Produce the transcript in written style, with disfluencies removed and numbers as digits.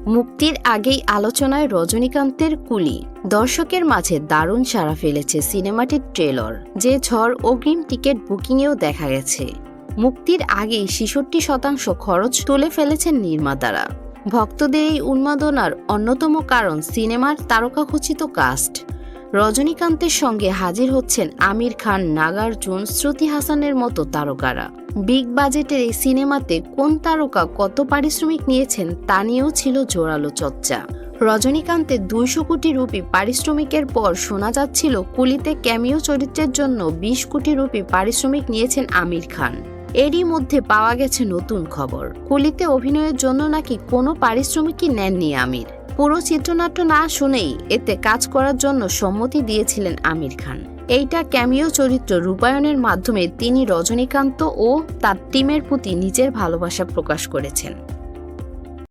মুক্তির আগেই আলোচনায় রজনীকান্তের কুলি। দর্শকের মাঝে দারুণ সাড়া ফেলেছে সিনেমাটির ট্রেলর, যে ঝড় অগ্রিম টিকিট বুকিংয়েও দেখা গেছে। মুক্তির আগেই ৬৬% খরচ তুলে ফেলেছেন নির্মাতারা। ভক্তদের এই উন্মাদনার অন্যতম কারণ সিনেমার তারকাখচিত কাস্ট। রজনীকান্তের সঙ্গে হাজির হচ্ছেন আমির খান, নাগার্জুন, শ্রুতি হাসানের মতো তারকারা। বিগ বাজেটের এই সিনেমাতে কোন তারকা কত পারিশ্রমিক নিয়েছেন তা নিয়েও ছিল জোরালো চর্চা। রজনীকান্তের ২০০ কোটি রুপি পারিশ্রমিকের পর শোনা যাচ্ছিল কুলিতে ক্যামিও চরিত্রের জন্য ২০ কোটি রুপি পারিশ্রমিক নিয়েছেন আমির খান। এরই মধ্যে পাওয়া গেছে নতুন খবর, কুলিতে অভিনয়ের জন্য নাকি কোনো পারিশ্রমিকই নেননি আমির। পুরো চিত্রনাট্য না শুনেই এতে কাজ করার জন্য সম্মতি দিয়েছিলেন আমির খান। এইটা ক্যামিও চরিত্র রূপায়ণের মাধ্যমে তিনি রজনীকান্ত ও তার টিমের প্রতি নিজের ভালোবাসা প্রকাশ করেছেন।